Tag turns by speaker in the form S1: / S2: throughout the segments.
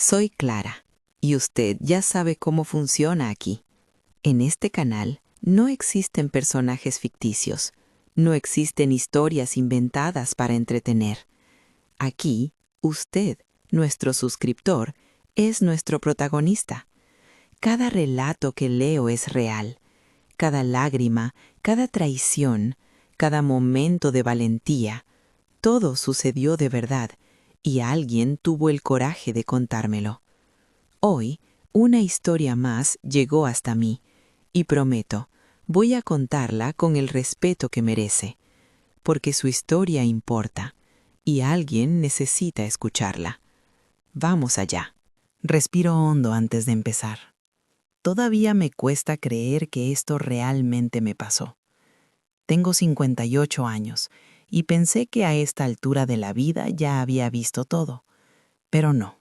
S1: Soy Clara, y usted ya sabe cómo funciona aquí. En este canal no existen personajes ficticios, no existen historias inventadas para entretener. Aquí, usted, nuestro suscriptor, es nuestro protagonista. Cada relato que leo es real. Cada lágrima, cada traición, cada momento de valentía, todo sucedió de verdad y alguien tuvo el coraje de contármelo. Hoy, una historia más llegó hasta mí y prometo, voy a contarla con el respeto que merece, porque su historia importa y alguien necesita escucharla. Vamos allá.
S2: Respiro hondo antes de empezar. Todavía me cuesta creer que esto realmente me pasó. Tengo 58 años y pensé que a esta altura de la vida ya había visto todo. Pero no.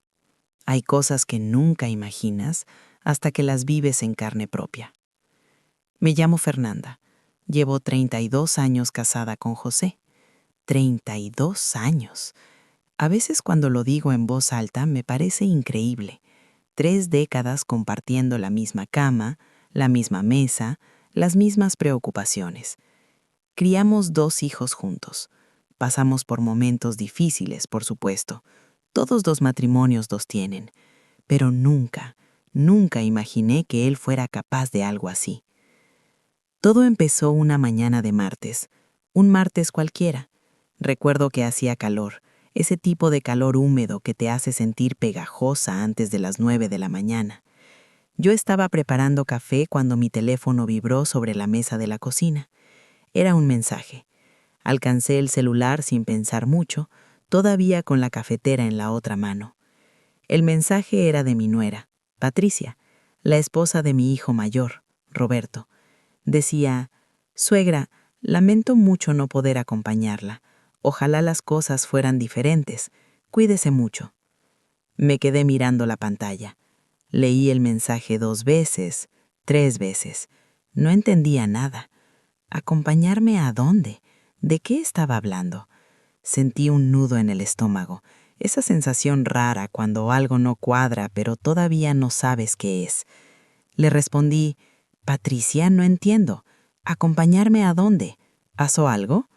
S2: Hay cosas que nunca imaginas hasta que las vives en carne propia. Me llamo Fernanda. Llevo 32 años casada con José. 32 años. A veces cuando lo digo en voz alta me parece increíble. 3 décadas compartiendo la misma cama, la misma mesa, las mismas preocupaciones. Criamos 2 hijos juntos. Pasamos por momentos difíciles, por supuesto. Todos los matrimonios los tienen. Pero nunca imaginé que él fuera capaz de algo así. Todo empezó una mañana de martes. Un martes cualquiera. Recuerdo que hacía calor. Ese tipo de calor húmedo que te hace sentir pegajosa antes de las 9 de la mañana. Yo estaba preparando café cuando mi teléfono vibró sobre la mesa de la cocina. Era un mensaje. Alcancé el celular sin pensar mucho, todavía con la cafetera en la otra mano. El mensaje era de mi nuera, Patricia, la esposa de mi hijo mayor, Roberto. Decía: «Suegra, lamento mucho no poder acompañarla. Ojalá las cosas fueran diferentes. Cuídese mucho». Me quedé mirando la pantalla. Leí el mensaje 2 veces, 3 veces. No entendía nada. ¿Acompañarme a dónde? ¿De qué estaba hablando? Sentí un nudo en el estómago, esa sensación rara cuando algo no cuadra pero todavía no sabes qué es. Le respondí: «Patricia, no entiendo. ¿Acompañarme a dónde? ¿Pasó algo?»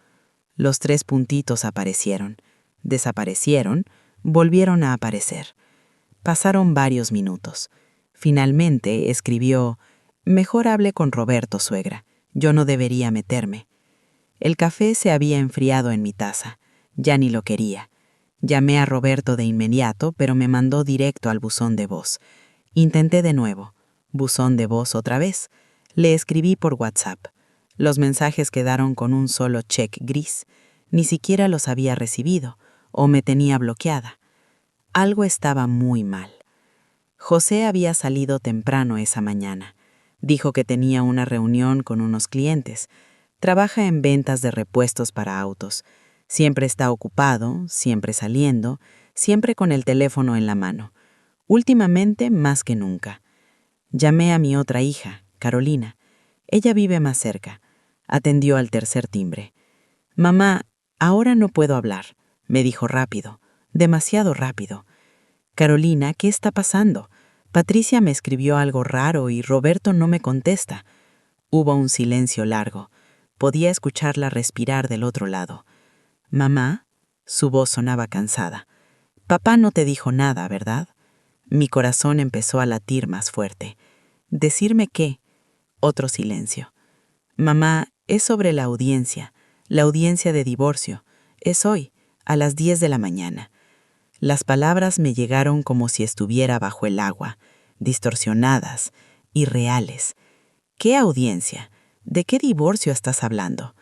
S2: Los 3 puntitos aparecieron, desaparecieron, volvieron a aparecer. Pasaron varios minutos. Finalmente escribió: «Mejor hable con Roberto, suegra. Yo no debería meterme». El café se había enfriado en mi taza. Ya ni lo quería. Llamé a Roberto de inmediato, pero me mandó directo al buzón de voz. Intenté de nuevo. Buzón de voz otra vez. Le escribí por WhatsApp. Los mensajes quedaron con un solo check gris. Ni siquiera los había recibido, o me tenía bloqueada. Algo estaba muy mal. José había salido temprano esa mañana. Dijo que tenía una reunión con unos clientes. Trabaja en ventas de repuestos para autos. Siempre está ocupado, siempre saliendo, siempre con el teléfono en la mano. Últimamente más que nunca. Llamé a mi otra hija, Carolina. Ella vive más cerca. Atendió al tercer timbre. «Mamá, ahora no puedo hablar», me dijo rápido, demasiado rápido. «Carolina, ¿qué está pasando? Patricia me escribió algo raro y Roberto no me contesta». Hubo un silencio largo. Podía escucharla respirar del otro lado. «Mamá», su voz sonaba cansada. «Papá no te dijo nada, ¿verdad?» Mi corazón empezó a latir más fuerte. «¿Decirme qué?» Otro silencio. «Mamá, es sobre la audiencia de divorcio. Es hoy, a las 10 de la mañana». Las palabras me llegaron como si estuviera bajo el agua, distorsionadas, irreales. «¿Qué audiencia? ¿De qué divorcio estás hablando?»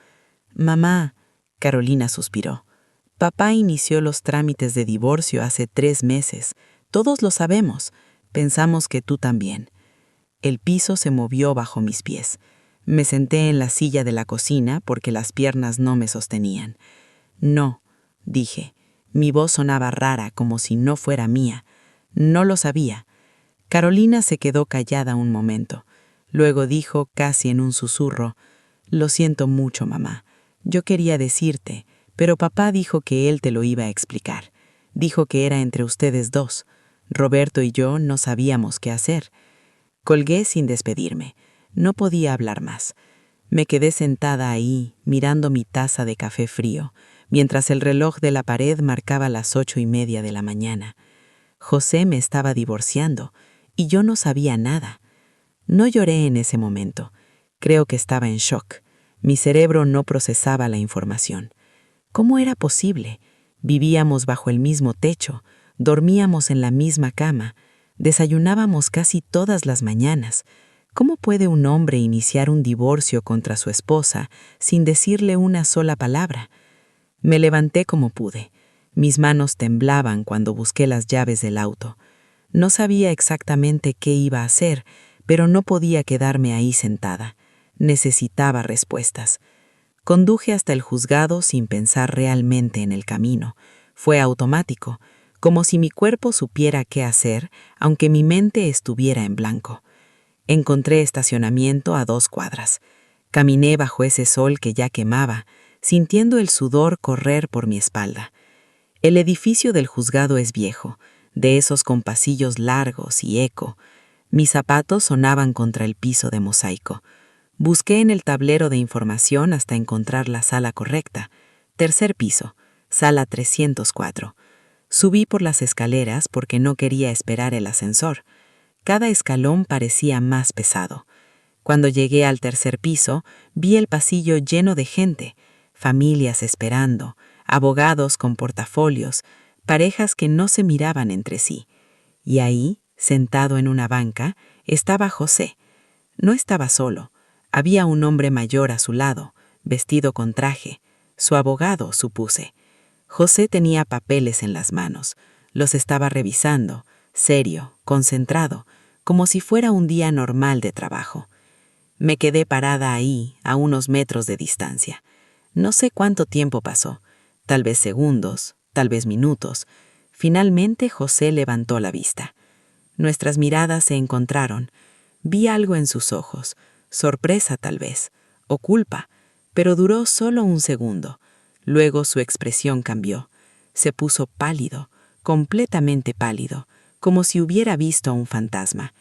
S2: «Mamá», Carolina suspiró. «Papá inició los trámites de divorcio hace 3 meses. Todos lo sabemos. Pensamos que tú también». El piso se movió bajo mis pies. Me senté en la silla de la cocina porque las piernas no me sostenían. «No», dije. Mi voz sonaba rara, como si no fuera mía. No lo sabía. Carolina se quedó callada un momento. Luego dijo, casi en un susurro: «Lo siento mucho, mamá. Yo quería decirte, pero papá dijo que él te lo iba a explicar. Dijo que era entre ustedes 2. Roberto y yo no sabíamos qué hacer. Colgué sin despedirme. No podía hablar más. Me quedé sentada ahí, mirando mi taza de café frío, mientras el reloj de la pared marcaba las 8:30 de la mañana. José me estaba divorciando, y yo no sabía nada. No lloré en ese momento. Creo que estaba en shock. Mi cerebro no procesaba la información. ¿Cómo era posible? Vivíamos bajo el mismo techo, dormíamos en la misma cama, desayunábamos casi todas las mañanas. ¿Cómo puede un hombre iniciar un divorcio contra su esposa sin decirle una sola palabra? Me levanté como pude. Mis manos temblaban cuando busqué las llaves del auto. No sabía exactamente qué iba a hacer, pero no podía quedarme ahí sentada. Necesitaba respuestas. Conduje hasta el juzgado sin pensar realmente en el camino. Fue automático, como si mi cuerpo supiera qué hacer, aunque mi mente estuviera en blanco. Encontré estacionamiento a 2 cuadras. Caminé bajo ese sol que ya quemaba, sintiendo el sudor correr por mi espalda. El edificio del juzgado es viejo, de esos con pasillos largos y eco. Mis zapatos sonaban contra el piso de mosaico. Busqué en el tablero de información hasta encontrar la sala correcta. 3er piso, sala 304. Subí por las escaleras porque no quería esperar el ascensor. Cada escalón parecía más pesado. Cuando llegué al 3er piso, vi el pasillo lleno de gente, familias esperando, abogados con portafolios, parejas que no se miraban entre sí. Y ahí, sentado en una banca, estaba José. No estaba solo. Había un hombre mayor a su lado, vestido con traje. Su abogado, supuse. José tenía papeles en las manos. Los estaba revisando, serio, concentrado, como si fuera un día normal de trabajo. Me quedé parada ahí, a unos metros de distancia. No sé cuánto tiempo pasó, tal vez segundos, tal vez minutos. Finalmente José levantó la vista. Nuestras miradas se encontraron. Vi algo en sus ojos, sorpresa tal vez, o culpa, pero duró solo un segundo. Luego su expresión cambió. Se puso pálido, completamente pálido, como si hubiera visto a un fantasma.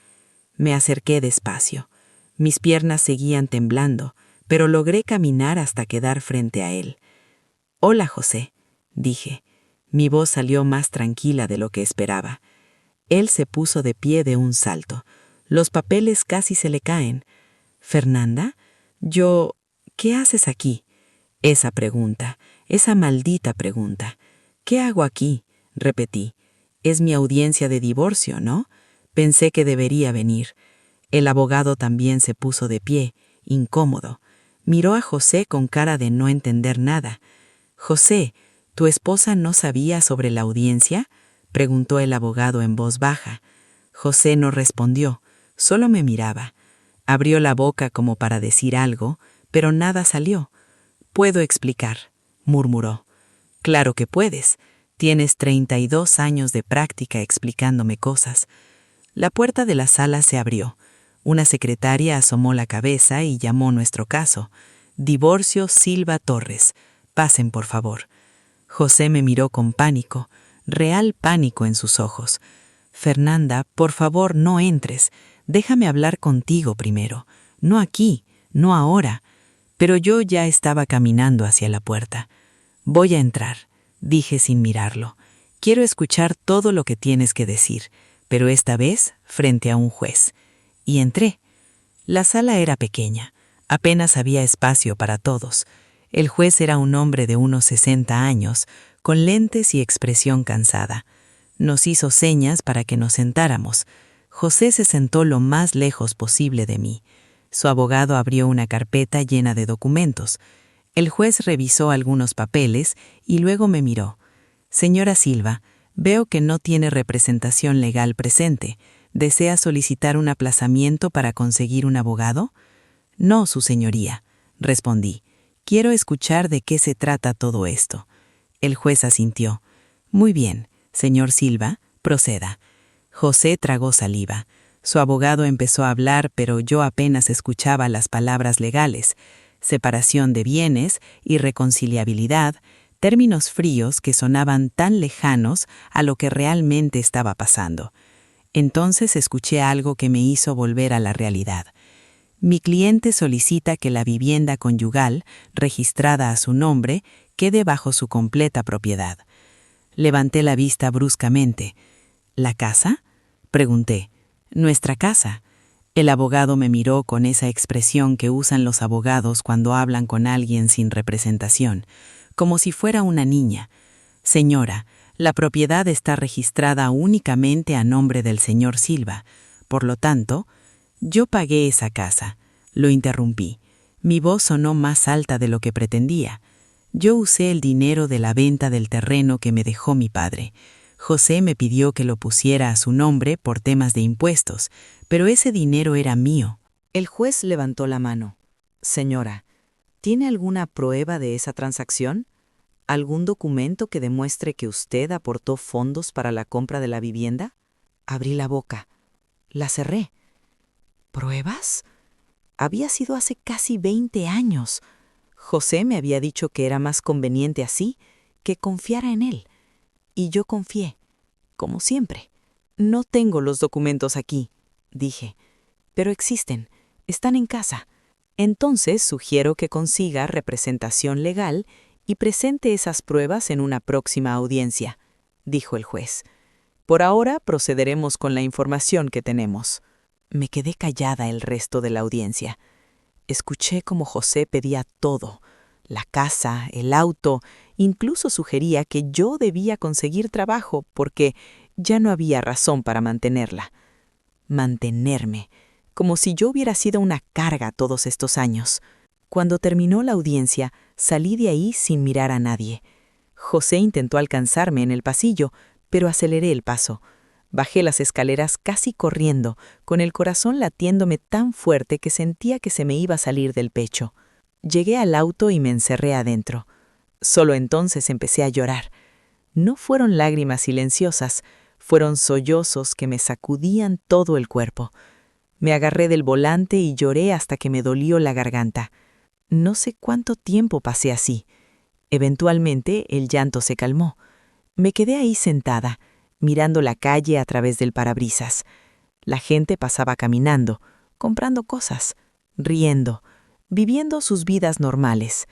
S2: Me acerqué despacio. Mis piernas seguían temblando, pero logré caminar hasta quedar frente a él. «Hola, José», dije. Mi voz salió más tranquila de lo que esperaba. Él se puso de pie de un salto. Los papeles casi se le caen. «¿Fernanda? ¿Qué haces aquí?» Esa pregunta, esa maldita pregunta. «¿Qué hago aquí?», repetí. «Es mi audiencia de divorcio, ¿no? Pensé que debería venir». El abogado también se puso de pie, incómodo. Miró a José con cara de no entender nada. «José, ¿tu esposa no sabía sobre la audiencia?», preguntó el abogado en voz baja. José no respondió, solo me miraba. Abrió la boca como para decir algo, pero nada salió. «Puedo explicar», murmuró. «Claro que puedes. Tienes 32 años de práctica explicándome cosas». La puerta de la sala se abrió. Una secretaria asomó la cabeza y llamó nuestro caso. «Divorcio Silva Torres. Pasen, por favor». José me miró con pánico, real pánico en sus ojos. «Fernanda, por favor, no entres. Déjame hablar contigo primero. No aquí, no ahora». Pero yo ya estaba caminando hacia la puerta. «Voy a entrar», dije sin mirarlo. «Quiero escuchar todo lo que tienes que decir, pero esta vez frente a un juez». Y entré. La sala era pequeña. Apenas había espacio para todos. El juez era un hombre de unos 60 años, con lentes y expresión cansada. Nos hizo señas para que nos sentáramos. José se sentó lo más lejos posible de mí. Su abogado abrió una carpeta llena de documentos. El juez revisó algunos papeles y luego me miró. «Señora Silva, veo que no tiene representación legal presente. ¿Desea solicitar un aplazamiento para conseguir un abogado?» «No, su señoría», respondí. «Quiero escuchar de qué se trata todo esto». El juez asintió. «Muy bien, señor Silva, proceda». José tragó saliva. Su abogado empezó a hablar, pero yo apenas escuchaba las palabras legales: separación de bienes, irreconciliabilidad, términos fríos que sonaban tan lejanos a lo que realmente estaba pasando. Entonces escuché algo que me hizo volver a la realidad. Mi cliente solicita que la vivienda conyugal, registrada a su nombre, quede bajo su completa propiedad. Levanté la vista bruscamente. ¿La casa?, pregunté. «Nuestra casa». El abogado me miró con esa expresión que usan los abogados cuando hablan con alguien sin representación, como si fuera una niña. «Señora, la propiedad está registrada únicamente a nombre del señor Silva. Por lo tanto, yo pagué esa casa», lo interrumpí. Mi voz sonó más alta de lo que pretendía. «Yo usé el dinero de la venta del terreno que me dejó mi padre. José me pidió que lo pusiera a su nombre por temas de impuestos, pero ese dinero era mío».
S1: El juez levantó la mano. «Señora, ¿tiene alguna prueba de esa transacción? ¿Algún documento que demuestre que usted aportó fondos para la compra de la vivienda?» Abrí la boca. La cerré. ¿Pruebas? Había sido hace casi 20 años. José me había dicho que era más conveniente así, que confiara en él. Y yo confié, como siempre. «No tengo los documentos aquí», dije, «pero existen, están en casa. Entonces sugiero que consiga representación legal y presente esas pruebas en una próxima audiencia», dijo el juez. «Por ahora procederemos con la información que tenemos». Me quedé callada el resto de la audiencia. Escuché cómo José pedía todo: la casa, el auto, incluso sugería que yo debía conseguir trabajo porque ya no había razón para mantenerla. Mantenerme, como si yo hubiera sido una carga todos estos años. Cuando terminó la audiencia, salí de ahí sin mirar a nadie. José intentó alcanzarme en el pasillo, pero aceleré el paso. Bajé las escaleras casi corriendo, con el corazón latiéndome tan fuerte que sentía que se me iba a salir del pecho. Llegué al auto y me encerré adentro. Solo entonces empecé a llorar. No fueron lágrimas silenciosas, fueron sollozos que me sacudían todo el cuerpo. Me agarré del volante y lloré hasta que me dolió la garganta. No sé cuánto tiempo pasé así. Eventualmente el llanto se calmó. Me quedé ahí sentada, mirando la calle a través del parabrisas. La gente pasaba caminando, comprando cosas, riendo, viviendo sus vidas normales.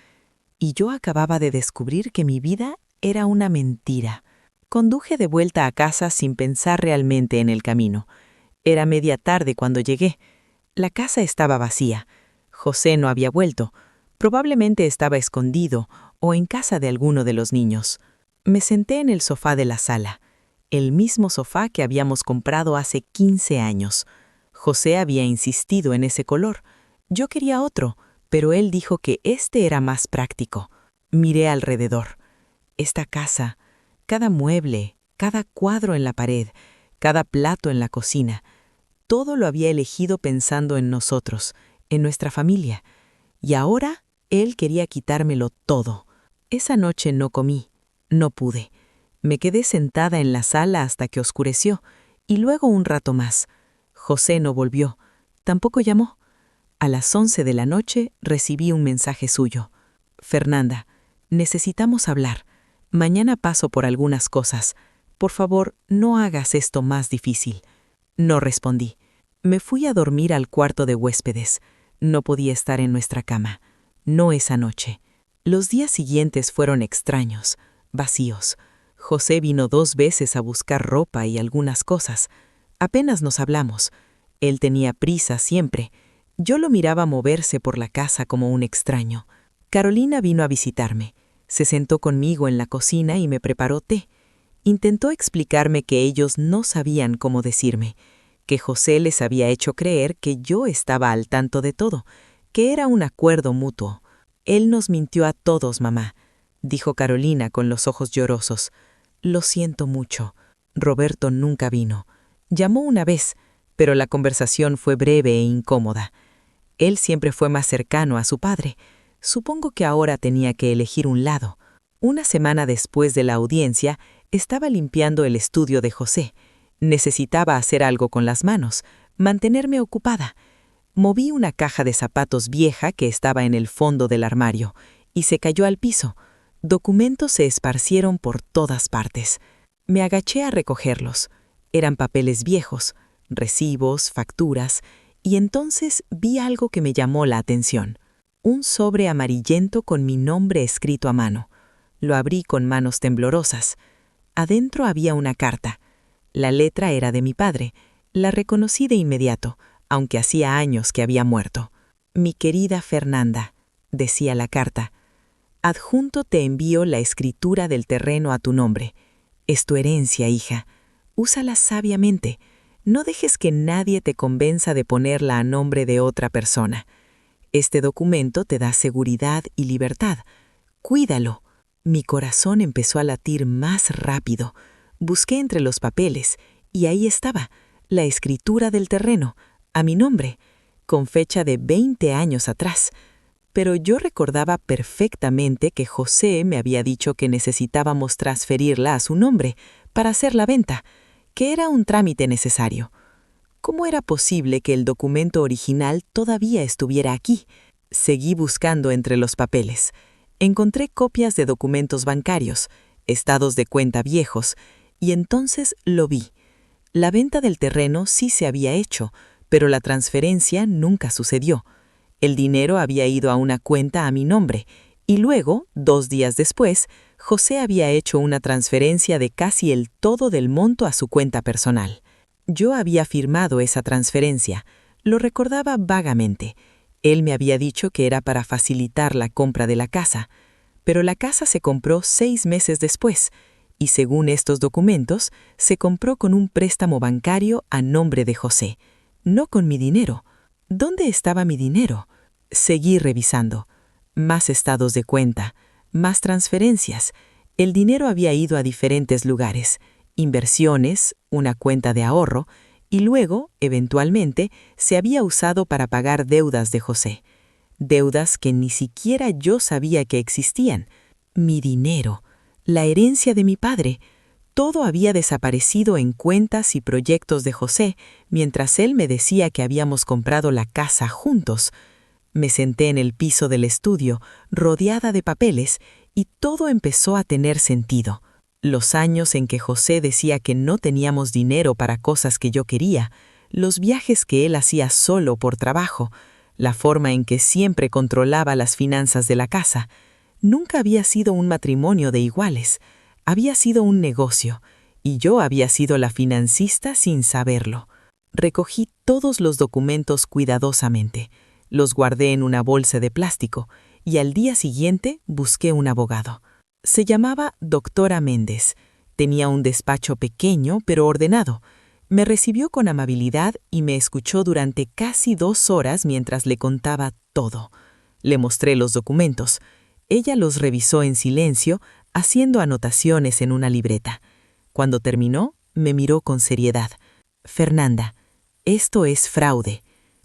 S1: Y yo acababa de descubrir que mi vida era una mentira. Conduje de vuelta a casa sin pensar realmente en el camino. Era media tarde cuando llegué. La casa estaba vacía. José no había vuelto. Probablemente estaba escondido o en casa de alguno de los niños. Me senté en el sofá de la sala, el mismo sofá que habíamos comprado hace 15 años. José había insistido en ese color. Yo quería otro, pero él dijo que este era más práctico. Miré alrededor. Esta casa, cada mueble, cada cuadro en la pared, cada plato en la cocina, todo lo había elegido pensando en nosotros, en nuestra familia. Y ahora él quería quitármelo todo. Esa noche no comí, no pude. Me quedé sentada en la sala hasta que oscureció, y luego un rato más. José no volvió, tampoco llamó. A las 11 de la noche recibí un mensaje suyo. «Fernanda, necesitamos hablar. Mañana paso por algunas cosas. Por favor, no hagas esto más difícil». No respondí. Me fui a dormir al cuarto de huéspedes. No podía estar en nuestra cama. No esa noche. Los días siguientes fueron extraños, vacíos. José vino 2 veces a buscar ropa y algunas cosas. Apenas nos hablamos. Él tenía prisa siempre. Yo lo miraba moverse por la casa como un extraño. Carolina vino a visitarme. Se sentó conmigo en la cocina y me preparó té. Intentó explicarme que ellos no sabían cómo decirme, que José les había hecho creer que yo estaba al tanto de todo, que era un acuerdo mutuo. «Él nos mintió a todos, mamá», dijo Carolina con los ojos llorosos. «Lo siento mucho. Roberto nunca vino. Llamó una vez, pero la conversación fue breve e incómoda. Él siempre fue más cercano a su padre. Supongo que ahora tenía que elegir un lado». Una semana después de la audiencia, estaba limpiando el estudio de José. Necesitaba hacer algo con las manos, mantenerme ocupada. Moví una caja de zapatos vieja que estaba en el fondo del armario y se cayó al piso.
S2: Documentos se esparcieron por todas partes. Me agaché a recogerlos. Eran papeles viejos, recibos, facturas, y entonces vi algo que me llamó la atención. Un sobre amarillento con mi nombre escrito a mano. Lo abrí con manos temblorosas. Adentro había una carta. La letra era de mi padre. La reconocí de inmediato, aunque hacía años que había muerto. Mi querida Fernanda, decía la carta, adjunto te envío la escritura del terreno a tu nombre. Es tu herencia, hija. Úsala sabiamente. No dejes que nadie te convenza de ponerla a nombre de otra persona. Este documento te da seguridad y libertad. Cuídalo. Mi corazón empezó a latir más rápido. Busqué entre los papeles, y ahí estaba, la escritura del terreno, a mi nombre, con fecha de 20 años atrás. Pero yo recordaba perfectamente que José me había dicho que necesitábamos transferirla a su nombre para hacer la venta, que era un trámite necesario. ¿Cómo era posible que el documento original todavía estuviera aquí? Seguí buscando entre los papeles. Encontré copias de documentos bancarios, estados de cuenta viejos, y entonces lo vi. La venta del terreno sí se había hecho, pero la transferencia nunca sucedió. El dinero había ido a una cuenta a mi nombre, y luego, 2 días después, José había hecho una transferencia de casi el todo del monto a su cuenta personal. Yo había firmado esa transferencia, lo recordaba vagamente. Él me había dicho que era para facilitar la compra de la casa, pero la casa se compró 6 meses después, y según estos documentos, se compró con un préstamo bancario a nombre de José, no con mi dinero. ¿Dónde estaba mi dinero? Seguí revisando. Más estados de cuenta, más transferencias. El dinero había ido a diferentes lugares, inversiones, una cuenta de ahorro, y luego, eventualmente, se había usado para pagar deudas de José. Deudas que ni siquiera yo sabía que existían. Mi dinero, la herencia de mi padre, todo había desaparecido en cuentas y proyectos de José, mientras él me decía que habíamos comprado la casa juntos. Me senté en el piso del estudio, rodeada de papeles, y todo empezó a tener sentido. Los años en que José decía que no teníamos dinero para cosas que yo quería, los viajes que él hacía solo por trabajo, la forma en que siempre controlaba las finanzas de la casa. Nunca había sido un matrimonio de iguales. Había sido un negocio, y yo había sido la financista sin saberlo. Recogí todos los documentos cuidadosamente, los guardé en una bolsa de plástico, y al día siguiente busqué un abogado. Se llamaba Doctora Méndez. Tenía un despacho pequeño pero ordenado. Me recibió con amabilidad y me escuchó durante casi 2 horas mientras le contaba todo. Le mostré los documentos. Ella los revisó en silencio, haciendo anotaciones en una libreta. Cuando terminó, me miró con seriedad. Fernanda, esto es fraude.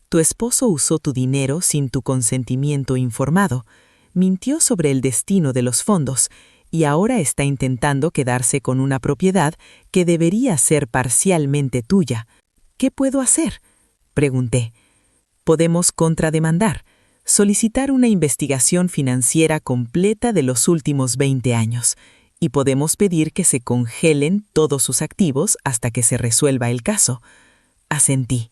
S2: Tu esposo usó tu dinero sin tu consentimiento informado, mintió sobre el destino de los fondos y ahora está intentando quedarse con una propiedad que debería ser parcialmente tuya. ¿Qué puedo hacer?, pregunté. Podemos contrademandar, solicitar una investigación financiera completa de los últimos 20 años y podemos pedir que se congelen todos sus activos hasta que se resuelva el caso. Asentí.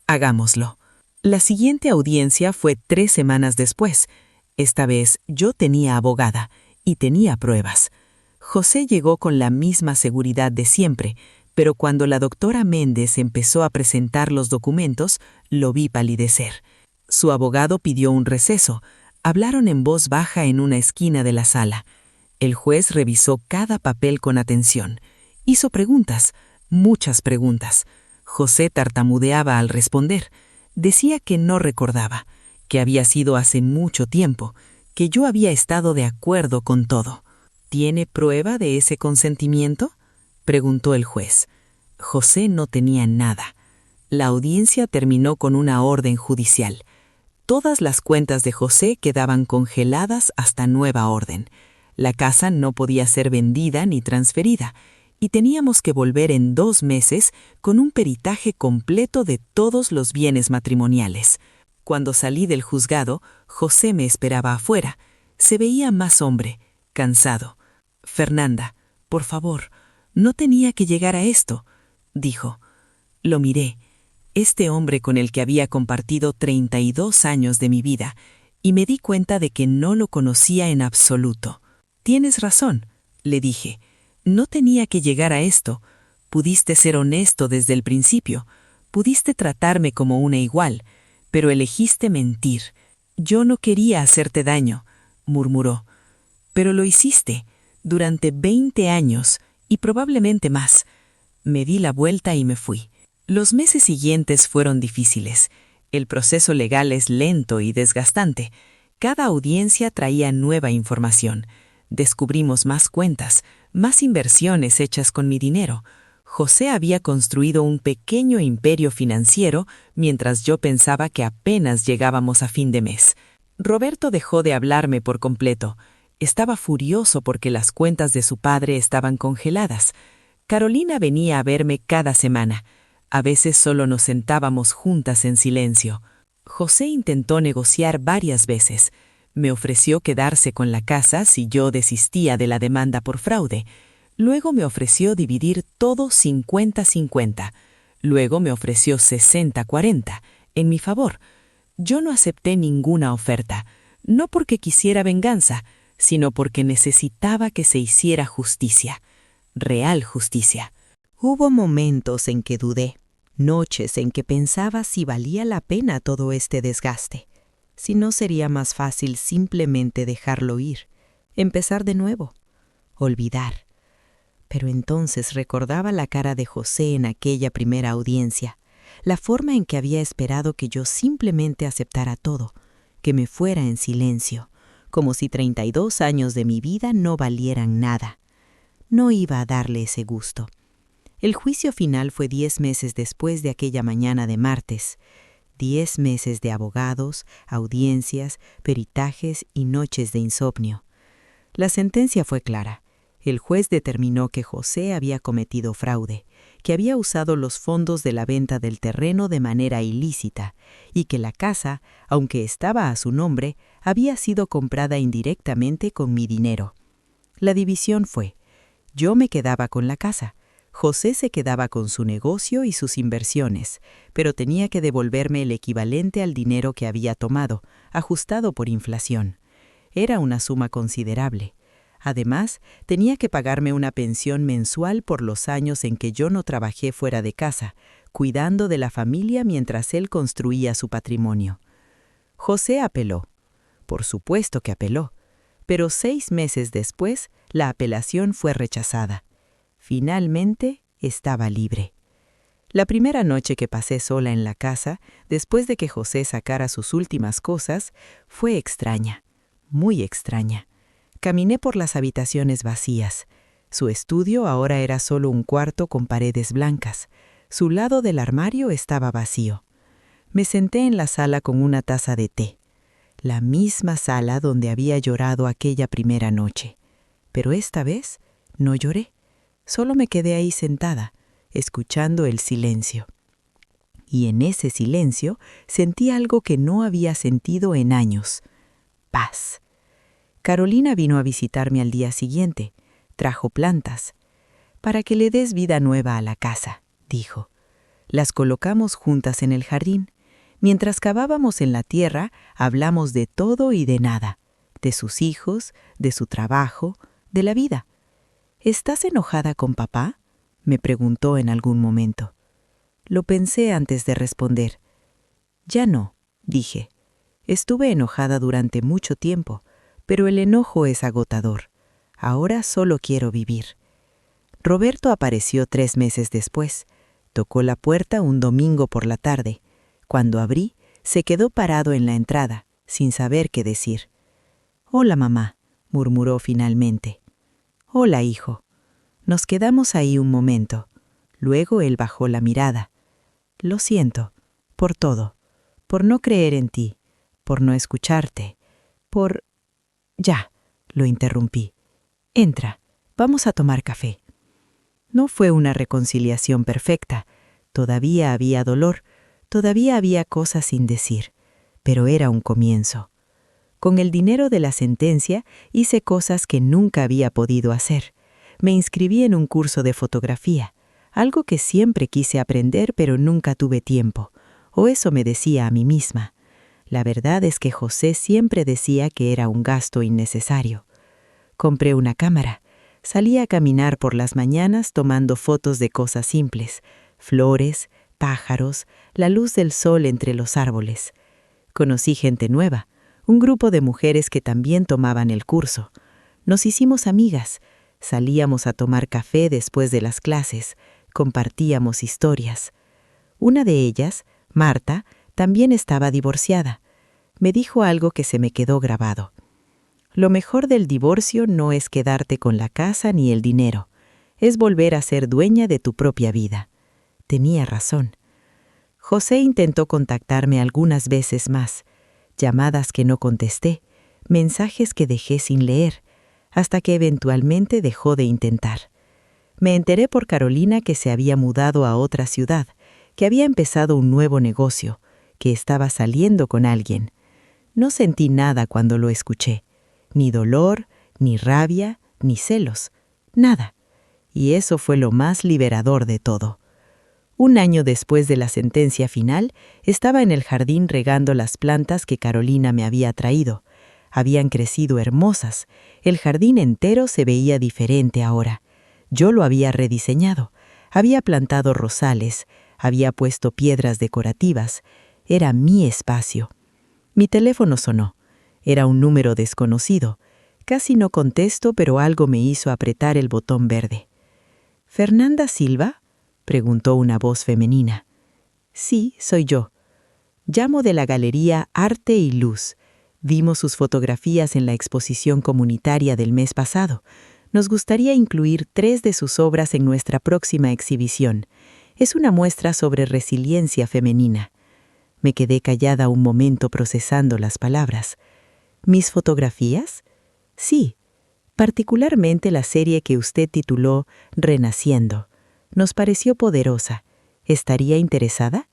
S2: Hagámoslo. La siguiente audiencia fue 3 semanas después. Esta vez yo tenía abogada y tenía pruebas. José llegó con la misma seguridad de siempre, pero cuando la doctora Méndez empezó a presentar los documentos, lo vi palidecer. Su abogado pidió un receso. Hablaron en voz baja en una esquina de la sala. El juez revisó cada papel con atención. Hizo preguntas, muchas preguntas. José tartamudeaba al responder. Decía que no recordaba, que había sido hace mucho tiempo, que yo había estado de acuerdo con todo. ¿Tiene prueba de ese consentimiento?, preguntó el juez. José no tenía nada. La audiencia terminó con una orden judicial. Todas las cuentas de José quedaban congeladas hasta nueva orden. La casa no podía ser vendida ni transferida, y teníamos que volver en 2 meses con un peritaje completo de todos los bienes matrimoniales. Cuando salí del juzgado, José me esperaba afuera. Se veía más hombre, cansado. «Fernanda, por favor, no tenía que llegar a esto», dijo. Lo miré, este hombre con el que había compartido 32 años de mi vida, y me di cuenta de que no lo conocía en absoluto. «Tienes razón», le dije. «No tenía que llegar a esto. Pudiste ser honesto desde el principio. Pudiste tratarme como una igual, pero elegiste mentir. Yo no quería hacerte daño», murmuró. «Pero lo hiciste, durante 20 años, y probablemente más». Me di la vuelta y me fui. Los meses siguientes fueron difíciles. El proceso legal es lento y desgastante. Cada audiencia traía nueva información. Descubrimos más cuentas, más inversiones hechas con mi dinero. José había construido un pequeño imperio financiero mientras yo pensaba que apenas llegábamos a fin de mes. Roberto dejó de hablarme por completo. Estaba furioso porque las cuentas de su padre estaban congeladas. Carolina venía a verme cada semana. A veces solo nos sentábamos juntas en silencio. José intentó negociar varias veces. Me ofreció quedarse con la casa si yo desistía de la demanda por fraude. Luego me ofreció dividir todo 50-50. Luego me ofreció 60-40, en mi favor. Yo no acepté ninguna oferta, no porque quisiera venganza, sino porque necesitaba que se hiciera justicia. Real justicia.
S1: Hubo momentos en que dudé, noches en que pensaba si valía la pena todo este desgaste, si no sería más fácil simplemente dejarlo ir, empezar de nuevo, olvidar. Pero entonces recordaba la cara de José en aquella primera audiencia, la forma en que había esperado que yo simplemente aceptara todo, que me fuera en silencio, como si 32 años de mi vida no valieran nada. No iba a darle ese gusto. El juicio final fue 10 meses después de aquella mañana de martes. 10 meses de abogados, audiencias, peritajes y noches de insomnio. La sentencia fue clara. El juez determinó que José había cometido fraude, que había usado los fondos de la venta del terreno de manera ilícita y que la casa, aunque estaba a su nombre, había sido comprada indirectamente con mi dinero. La división fue: yo me quedaba con la casa, José se quedaba con su negocio y sus inversiones, pero tenía que devolverme el equivalente al dinero que había tomado, ajustado por inflación. Era una suma considerable. Además, tenía que pagarme una pensión mensual por los años en que yo no trabajé fuera de casa, cuidando de la familia mientras él construía su patrimonio. José apeló. Por supuesto que apeló. Pero 6 meses después, la apelación fue rechazada. Finalmente, estaba libre. La primera noche que pasé sola en la casa, después de que José sacara sus últimas cosas, fue extraña, muy extraña. Caminé por las habitaciones vacías. Su estudio ahora era solo un cuarto con paredes blancas. Su lado del armario estaba vacío. Me senté en la sala con una taza de té. La misma sala donde había llorado aquella primera noche. Pero esta vez no lloré. Solo me quedé ahí sentada, escuchando el silencio. Y en ese silencio sentí algo que no había sentido en años: paz. Carolina vino a visitarme al día siguiente. Trajo plantas. «Para que le des vida nueva a la casa», dijo. Las colocamos juntas en el jardín. Mientras cavábamos en la tierra, hablamos de todo y de nada, de sus hijos, de su trabajo, de la vida. «¿Estás enojada con papá?», me preguntó en algún momento. Lo pensé antes de responder. «Ya no», dije. «Estuve enojada durante mucho tiempo, pero el enojo es agotador. Ahora solo quiero vivir». Roberto apareció 3 meses después. Tocó la puerta un domingo por la tarde. Cuando abrí, se quedó parado en la entrada, sin saber qué decir. «Hola, mamá», murmuró finalmente. «Hola, hijo». Nos quedamos ahí un momento. Luego él bajó la mirada. «Lo siento, por todo, por no creer en ti, por no escucharte, por...» «Ya», lo interrumpí. «Entra, vamos a tomar café». No fue una reconciliación perfecta. Todavía había dolor, todavía había cosas sin decir, pero era un comienzo. Con el dinero de la sentencia hice cosas que nunca había podido hacer. Me inscribí en un curso de fotografía, algo que siempre quise aprender pero nunca tuve tiempo, o eso me decía a mí misma. La verdad es que José siempre decía que era un gasto innecesario. Compré una cámara. Salí a caminar por las mañanas tomando fotos de cosas simples, flores, pájaros, la luz del sol entre los árboles. Conocí gente nueva, un grupo de mujeres que también tomaban el curso. Nos hicimos amigas, salíamos a tomar café después de las clases, compartíamos historias. Una de ellas, Marta, también estaba divorciada. Me dijo algo que se me quedó grabado. Lo mejor del divorcio no es quedarte con la casa ni el dinero, es volver a ser dueña de tu propia vida. Tenía razón. José intentó contactarme algunas veces más, llamadas que no contesté, mensajes que dejé sin leer, hasta que eventualmente dejó de intentar. Me enteré por Carolina que se había mudado a otra ciudad, que había empezado un nuevo negocio, que estaba saliendo con alguien. No sentí nada cuando lo escuché. Ni dolor, ni rabia, ni celos, nada. Y eso fue lo más liberador de todo. Un año después de la sentencia final, estaba en el jardín regando las plantas que Carolina me había traído. Habían crecido hermosas. El jardín entero se veía diferente ahora. Yo lo había rediseñado. Había plantado rosales, había puesto piedras decorativas. Era mi espacio. Mi teléfono sonó. Era un número desconocido. Casi no contesto, pero algo me hizo apretar el botón verde. ¿Fernanda Silva?, preguntó una voz femenina. Sí, soy yo. Llamo de la Galería Arte y Luz. Vimos sus fotografías en la exposición comunitaria del mes pasado. Nos gustaría incluir 3 de sus obras en nuestra próxima exhibición. Es una muestra sobre resiliencia femenina. Me quedé callada un momento procesando las palabras. ¿Mis fotografías? Sí, particularmente la serie que usted tituló Renaciendo. Nos pareció poderosa. ¿Estaría interesada?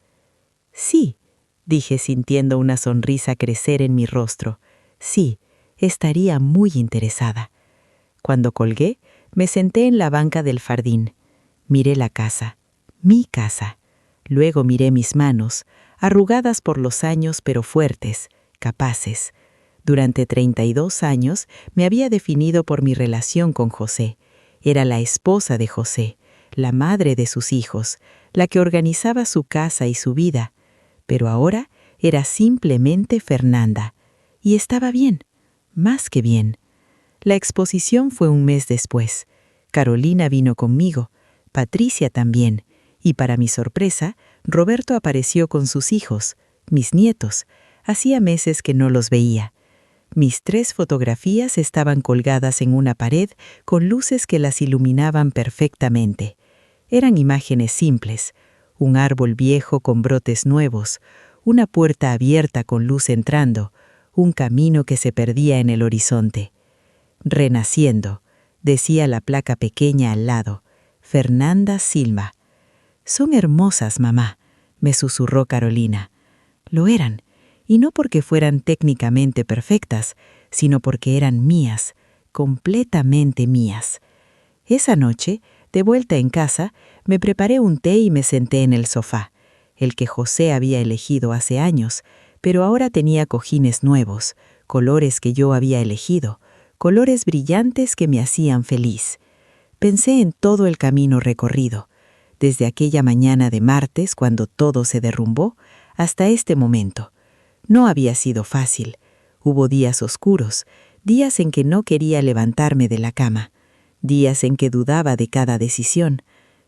S1: Sí, dije sintiendo una sonrisa crecer en mi rostro. Sí, estaría muy interesada. Cuando colgué, me senté en la banca del jardín. Miré la casa, mi casa. Luego miré mis manos, arrugadas por los años pero fuertes, capaces. Durante 32 años me había definido por mi relación con José. Era la esposa de José, la madre de sus hijos, la que organizaba su casa y su vida. Pero ahora era simplemente Fernanda. Y estaba bien, más que bien. La exposición fue un mes después. Carolina vino conmigo, Patricia también, y para mi sorpresa, Roberto apareció con sus hijos, mis nietos. Hacía meses que no los veía. Mis 3 fotografías estaban colgadas en una pared con luces que las iluminaban perfectamente. Eran imágenes simples, un árbol viejo con brotes nuevos, una puerta abierta con luz entrando, un camino que se perdía en el horizonte. Renaciendo, decía la placa pequeña al lado, Fernanda Silva. Son hermosas, mamá, me susurró Carolina. Lo eran. Y no porque fueran técnicamente perfectas, sino porque eran mías, completamente mías. Esa noche, de vuelta en casa, me preparé un té y me senté en el sofá, el que José había elegido hace años, pero ahora tenía cojines nuevos, colores que yo había elegido, colores brillantes que me hacían feliz. Pensé en todo el camino recorrido, desde aquella mañana de martes cuando todo se derrumbó, hasta este momento. No había sido fácil. Hubo días oscuros, días en que no quería levantarme de la cama, días en que dudaba de cada decisión,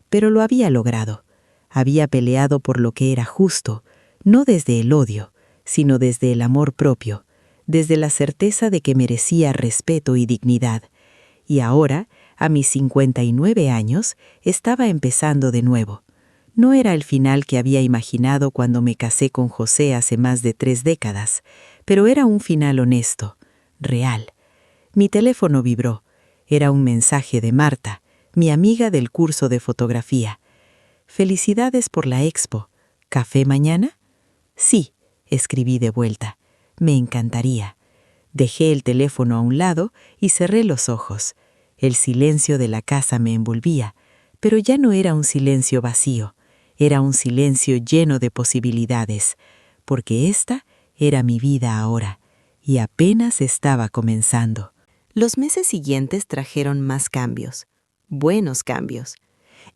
S1: pero lo había logrado. Había peleado por lo que era justo, no desde el odio, sino desde el amor propio, desde la certeza de que merecía respeto y dignidad. Y ahora, a mis 59 años, estaba empezando de nuevo. No era el final que había imaginado cuando me casé con José hace más de 3 décadas, pero era un final honesto, real. Mi teléfono vibró. Era un mensaje de Marta, mi amiga del curso de fotografía. «Felicidades por la expo. ¿Café mañana?» «Sí», escribí de vuelta. «Me encantaría». Dejé el teléfono a un lado y cerré los ojos. El silencio de la casa me envolvía, pero ya no era un silencio vacío, era un silencio lleno de posibilidades, porque esta era mi vida ahora, y apenas estaba comenzando. Los meses siguientes trajeron más cambios, buenos cambios.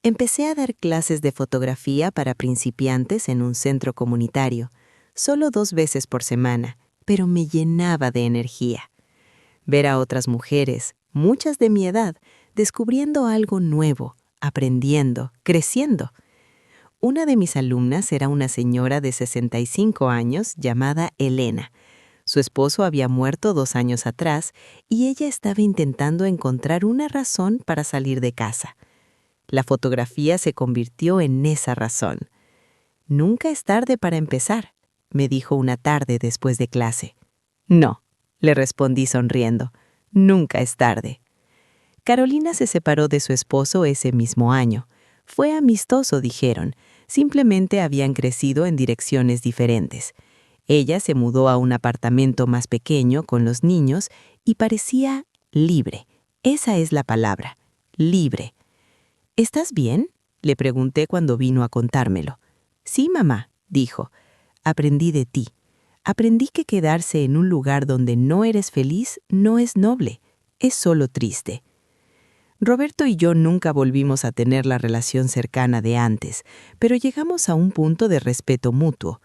S1: Empecé a dar clases de fotografía para principiantes en un centro comunitario, solo 2 veces por semana, pero me llenaba de energía. Ver a otras mujeres, muchas de mi edad, descubriendo algo nuevo, aprendiendo, creciendo. Una de mis alumnas era una señora de 65 años llamada Elena. Su esposo había muerto 2 años atrás y ella estaba intentando encontrar una razón para salir de casa. La fotografía se convirtió en esa razón. «Nunca es tarde para empezar», me dijo una tarde después de clase. «No», le respondí sonriendo, «nunca es tarde». Carolina se separó de su esposo ese mismo año. Fue amistoso, dijeron. Simplemente habían crecido en direcciones diferentes. Ella se mudó a un apartamento más pequeño con los niños y parecía libre. Esa es la palabra, libre. «¿Estás bien?», le pregunté cuando vino a contármelo. «Sí, mamá», dijo. «Aprendí de ti. Aprendí que quedarse en un lugar donde no eres feliz no es noble, es solo triste». Roberto y yo nunca volvimos a tener la relación cercana de antes, pero llegamos a un punto de respeto mutuo.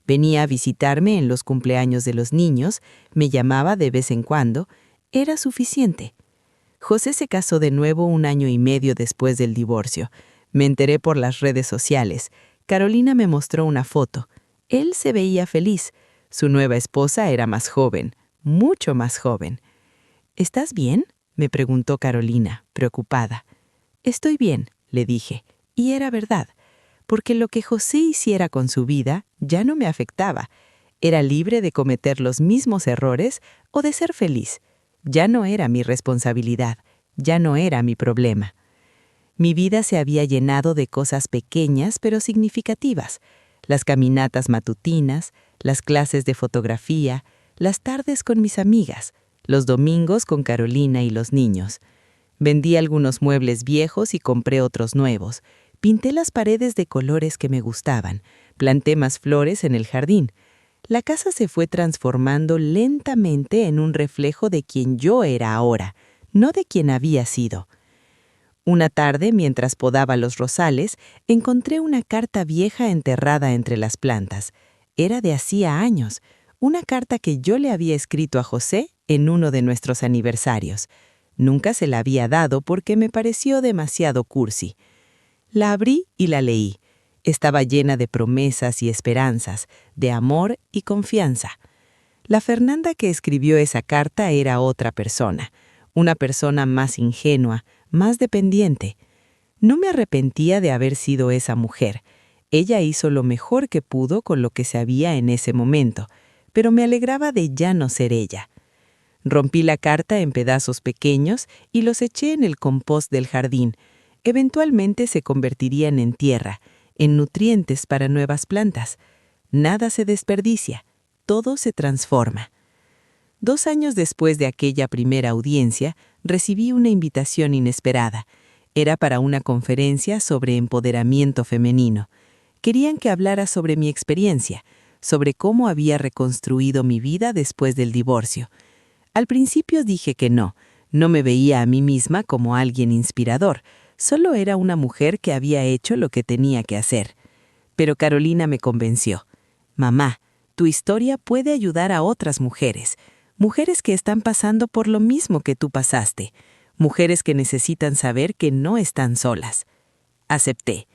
S1: Venía a visitarme en los cumpleaños de los niños, me llamaba de vez en cuando. Era suficiente. José se casó de nuevo 1 año y medio después del divorcio. Me enteré por las redes sociales. Carolina me mostró una foto. Él se veía feliz. Su nueva esposa era más joven, mucho más joven. «¿Estás bien?», me preguntó Carolina, preocupada. «Estoy bien», le dije, y era verdad, porque lo que José hiciera con su vida ya no me afectaba. Era libre de cometer los mismos errores o de ser feliz. Ya no era mi responsabilidad, ya no era mi problema. Mi vida se había llenado de cosas pequeñas pero significativas. Las caminatas matutinas, las clases de fotografía, las tardes con mis amigas, los domingos con Carolina y los niños. Vendí algunos muebles viejos y compré otros nuevos. Pinté las paredes de colores que me gustaban. Planté más flores en el jardín. La casa se fue transformando lentamente en un reflejo de quien yo era ahora, no de quien había sido. Una tarde, mientras podaba los rosales, encontré una carta vieja enterrada entre las plantas. Era de hacía años, una carta que yo le había escrito a José en uno de nuestros aniversarios. Nunca se la había dado porque me pareció demasiado cursi. La abrí y la leí. Estaba llena de promesas y esperanzas, de amor y confianza. La Fernanda que escribió esa carta era otra persona, una persona más ingenua, más dependiente. No me arrepentía de haber sido esa mujer. Ella hizo lo mejor que pudo con lo que sabía en ese momento, pero me alegraba de ya no ser ella. Rompí la carta en pedazos pequeños y los eché en el compost del jardín. Eventualmente se convertirían en tierra, en nutrientes para nuevas plantas. Nada se desperdicia, todo se transforma. 2 años después de aquella primera audiencia, recibí una invitación inesperada. Era para una conferencia sobre empoderamiento femenino. Querían que hablara sobre mi experiencia, sobre cómo había reconstruido mi vida después del divorcio. Al principio dije que no me veía a mí misma como alguien inspirador, solo era una mujer que había hecho lo que tenía que hacer. Pero Carolina me convenció. «Mamá, tu historia puede ayudar a otras mujeres, mujeres que están pasando por lo mismo que tú pasaste, mujeres que necesitan saber que no están solas». Acepté.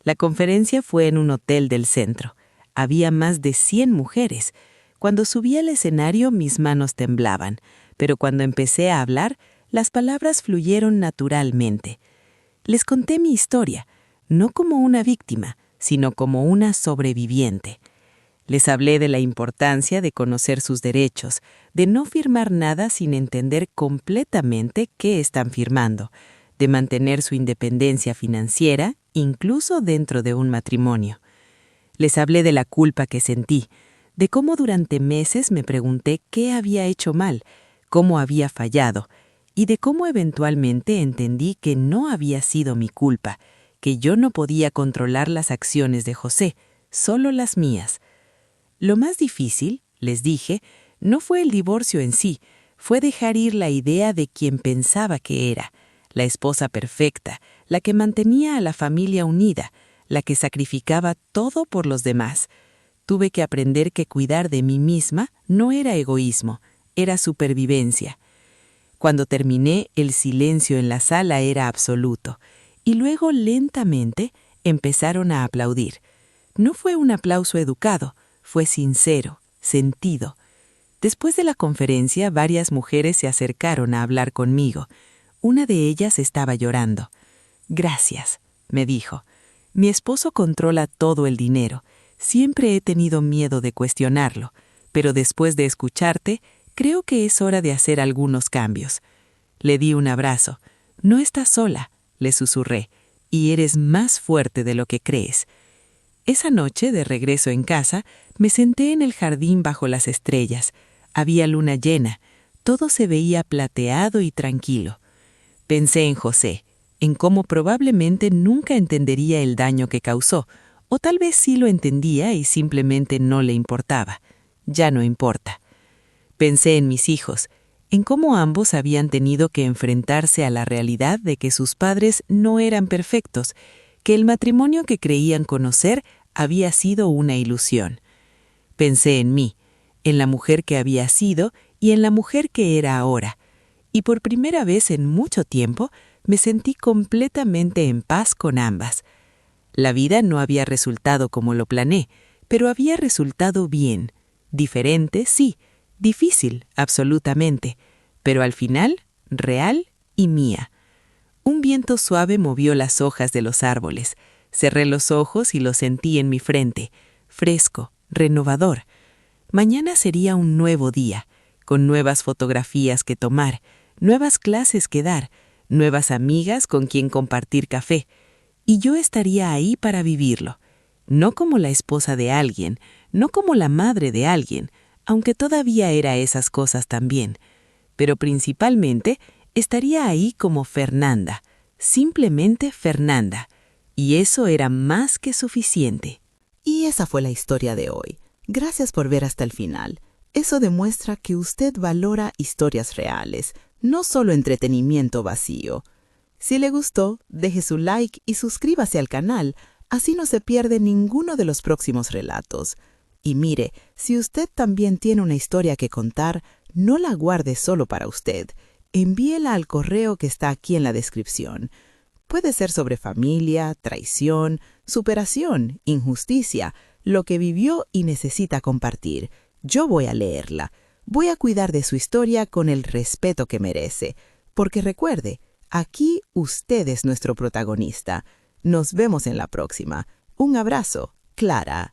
S1: La conferencia fue en un hotel del centro. Había más de 100 mujeres. Cuando subí al escenario mis manos temblaban, pero cuando empecé a hablar, las palabras fluyeron naturalmente. Les conté mi historia, no como una víctima, sino como una sobreviviente. Les hablé de la importancia de conocer sus derechos, de no firmar nada sin entender completamente qué están firmando, de mantener su independencia financiera, incluso dentro de un matrimonio. Les hablé de la culpa que sentí,
S2: de cómo durante meses me pregunté qué había hecho mal, cómo había fallado, y de cómo eventualmente entendí que no había sido mi culpa, que yo no podía controlar las acciones de José, solo las mías. Lo más difícil, les dije, no fue el divorcio en sí, fue dejar ir la idea de quien pensaba que era, la esposa perfecta, la que mantenía a la familia unida, la que sacrificaba todo por los demás. Tuve que aprender que cuidar de mí misma no era egoísmo, era supervivencia. Cuando terminé, el silencio en la sala era absoluto, y luego lentamente empezaron a aplaudir. No fue un aplauso educado, fue sincero, sentido. Después de la conferencia, varias mujeres se acercaron a hablar conmigo. Una de ellas estaba llorando. «Gracias», me dijo. «Mi esposo controla todo el dinero. Siempre he tenido miedo de cuestionarlo, pero después de escucharte, creo que es hora de hacer algunos cambios». Le di un abrazo. «No estás sola», le susurré, «y eres más fuerte de lo que crees». Esa noche, de regreso en casa, me senté en el jardín bajo las estrellas. Había luna llena. Todo se veía plateado y tranquilo. Pensé en José, en cómo probablemente nunca entendería el daño que causó, o tal vez sí lo entendía y simplemente no le importaba. Ya no importa. Pensé en mis hijos, en cómo ambos habían tenido que enfrentarse a la realidad de que sus padres no eran perfectos, que el matrimonio que creían conocer había sido una ilusión. Pensé en mí, en la mujer que había sido y en la mujer que era ahora, y por primera vez en mucho tiempo me sentí completamente en paz con ambas. La vida no había resultado como lo planeé, pero había resultado bien. Diferente, sí, difícil, absolutamente, pero al final, real y mía. Un viento suave movió las hojas de los árboles. Cerré los ojos y lo sentí en mi frente, fresco, renovador. Mañana sería un nuevo día, con nuevas fotografías que tomar, nuevas clases que dar, nuevas amigas con quien compartir café. Y yo estaría ahí para vivirlo, no como la esposa de alguien, no como la madre de alguien, aunque todavía era esas cosas también, pero principalmente estaría ahí como Fernanda, simplemente Fernanda, y eso era más que suficiente.
S1: Y esa fue la historia de hoy. Gracias por ver hasta el final. Eso demuestra que usted valora historias reales, no solo entretenimiento vacío. Si le gustó, deje su like y suscríbase al canal, así no se pierde ninguno de los próximos relatos. Y mire, si usted también tiene una historia que contar, no la guarde solo para usted. Envíela al correo que está aquí en la descripción. Puede ser sobre familia, traición, superación, injusticia, lo que vivió y necesita compartir. Yo voy a leerla. Voy a cuidar de su historia con el respeto que merece. Porque recuerde, aquí usted es nuestro protagonista. Nos vemos en la próxima. Un abrazo, Clara.